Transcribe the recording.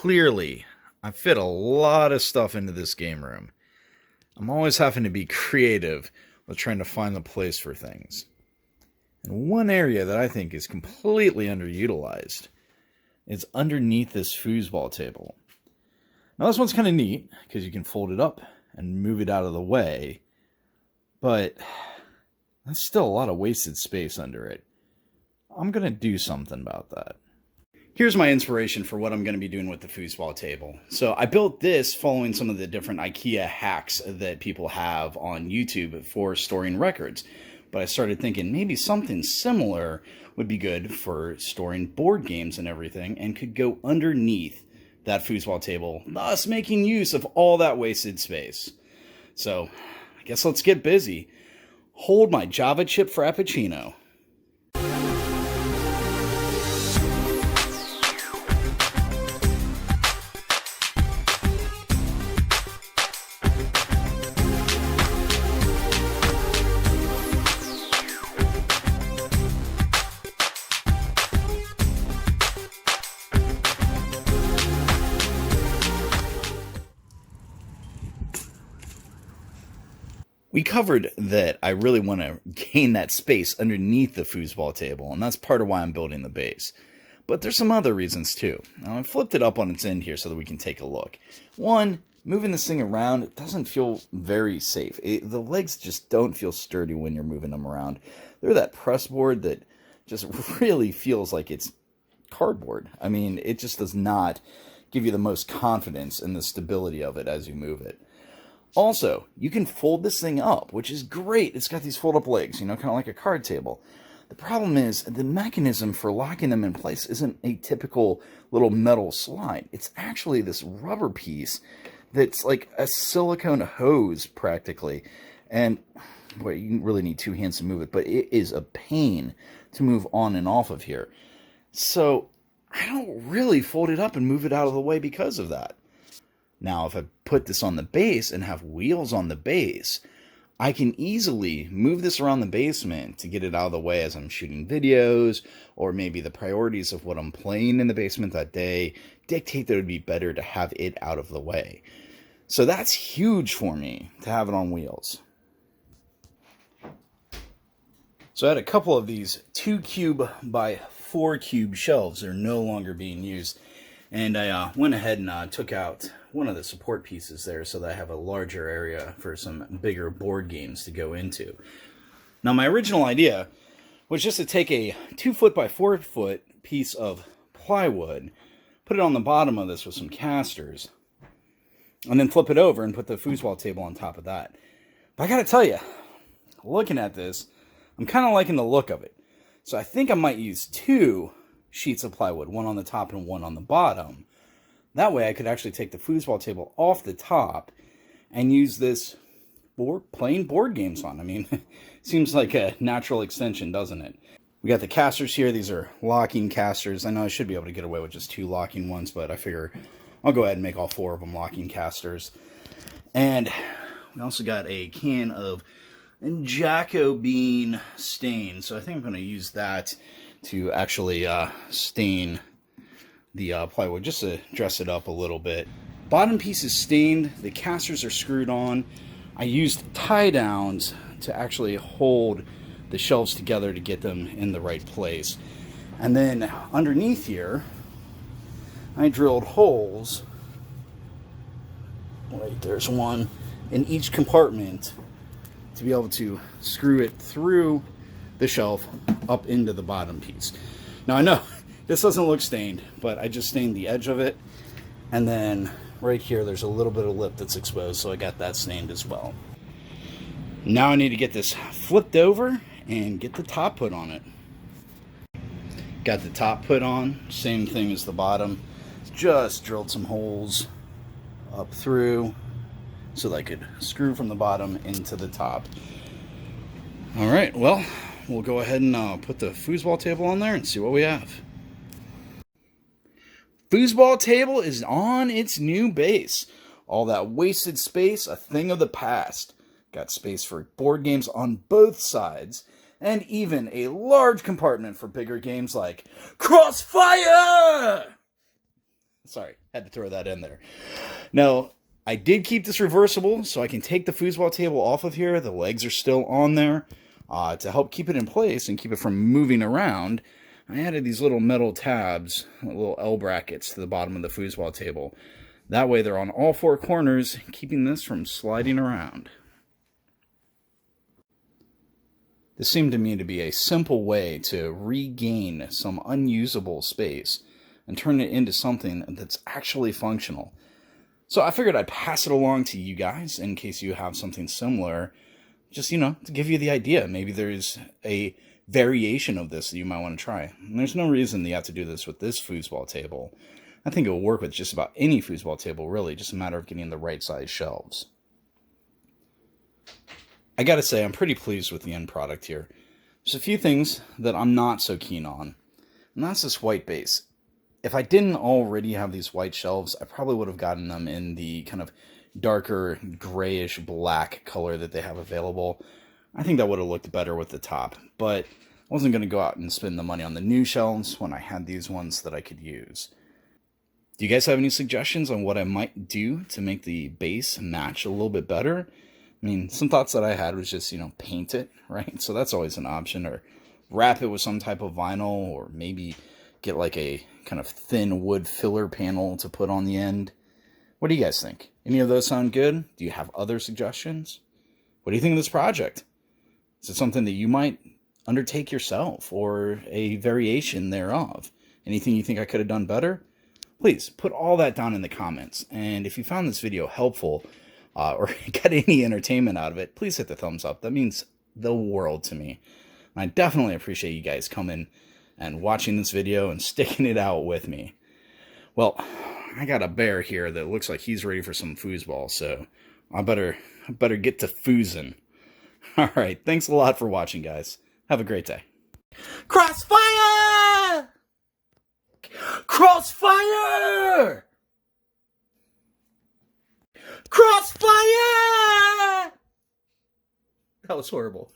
clearly, I fit a lot of stuff into this game room. I'm always having to be creative with trying to find the place for things. And one area that I think is completely underutilized is underneath this foosball table. Now this one's kind of neat because you can fold it up and move it out of the way, but that's still a lot of wasted space under it. I'm going to do something about that. Here's my inspiration for what I'm going to be doing with the foosball table. So I built this following some of the different IKEA hacks that people have on YouTube for storing records. But I started thinking maybe something similar would be good for storing board games and everything and could go underneath that foosball table, thus making use of all that wasted space. So I guess let's get busy. Hold my Java chip frappuccino. We covered that I really want to gain that space underneath the foosball table, and that's part of why I'm building the base. But there's some other reasons too. Now, I flipped it up on its end here so that we can take a look. One, moving this thing around, it doesn't feel very safe. The legs just don't feel sturdy when you're moving them around. They're that press board that just really feels like it's cardboard. I mean, it just does not give you the most confidence in the stability of it as you move it. Also, you can fold this thing up, which is great. It's got these fold-up legs, kind of like a card table. The problem is, the mechanism for locking them in place isn't a typical little metal slide. It's actually this rubber piece that's like a silicone hose, practically. And, boy, you really need two hands to move it, but it is a pain to move on and off of here. So, I don't really fold it up and move it out of the way because of that. Now, if I put this on the base and have wheels on the base, I can easily move this around the basement to get it out of the way as I'm shooting videos, or maybe the priorities of what I'm playing in the basement that day dictate that it would be better to have it out of the way. So that's huge for me to have it on wheels. So I had a couple of these 2 cube by 4 cube shelves that are no longer being used. And I went ahead and took out one of the support pieces there so that I have a larger area for some bigger board games to go into. Now, my original idea was just to take a 2 foot by 4 foot piece of plywood, put it on the bottom of this with some casters, and then flip it over and put the foosball table on top of that. But I gotta tell you, looking at this, I'm kind of liking the look of it. So I think I might use 2 sheets of plywood, one on the top and one on the bottom. That way I could actually take the foosball table off the top and use this for playing board games on. I mean, seems like a natural extension, doesn't it? We got the casters here. These are locking casters. I know I should be able to get away with just 2 locking ones, but I figure I'll go ahead and make all 4 of them locking casters. And we also got a can of Jacko bean stain. So I think I'm going to use that to actually stain the plywood, just to dress it up a little bit. Bottom piece is stained, the casters are screwed on. I used tie downs to actually hold the shelves together to get them in the right place. And then underneath here, I drilled holes, wait, there's one, in each compartment to be able to screw it through the shelf up into the bottom piece. Now I know this doesn't look stained, but I just stained the edge of it, and then right here there's a little bit of lip that's exposed, so I got that stained as well. Now I need to get this flipped over and get the top put on it. Got the top put on, same thing as the bottom. Just drilled some holes up through so that I could screw from the bottom into the top. Alright, well, we'll go ahead and put the foosball table on there and see what we have. Foosball table is on its new base. All that wasted space, a thing of the past. Got space for board games on both sides, and even a large compartment for bigger games like Crossfire! Sorry, had to throw that in there. Now, I did keep this reversible, so I can take the foosball table off of here. The legs are still on there to help keep it in place and keep it from moving around. I added these little metal tabs, little L brackets to the bottom of the foosball table. That way they're on all four corners, keeping this from sliding around. This seemed to me to be a simple way to regain some unusable space and turn it into something that's actually functional. So I figured I'd pass it along to you guys in case you have something similar, just, to give you the idea. Maybe there's a variation of this that you might want to try. And there's no reason that you have to do this with this foosball table. I think it will work with just about any foosball table, really, just a matter of getting the right size shelves. I gotta say, I'm pretty pleased with the end product here. There's a few things that I'm not so keen on, and that's this white base. If I didn't already have these white shelves, I probably would have gotten them in the kind of darker grayish black color that they have available. I think that would have looked better with the top, but I wasn't going to go out and spend the money on the new shelves when I had these ones that I could use. Do you guys have any suggestions on what I might do to make the base match a little bit better? I mean, some thoughts that I had was just, paint it, right? So that's always an option, or wrap it with some type of vinyl, or maybe get like a kind of thin wood filler panel to put on the end. What do you guys think? Any of those sound good? Do you have other suggestions? What do you think of this project? Is it something that you might undertake yourself, or a variation thereof? Anything you think I could have done better? Please put all that down in the comments. And if you found this video helpful, or got any entertainment out of it, please hit the thumbs up. That means the world to me. And I definitely appreciate you guys coming and watching this video and sticking it out with me. Well, I got a bear here that looks like he's ready for some foosball, so I better get to foosing. All right, thanks a lot for watching, guys. Have a great day. Crossfire! Crossfire! Crossfire! That was horrible.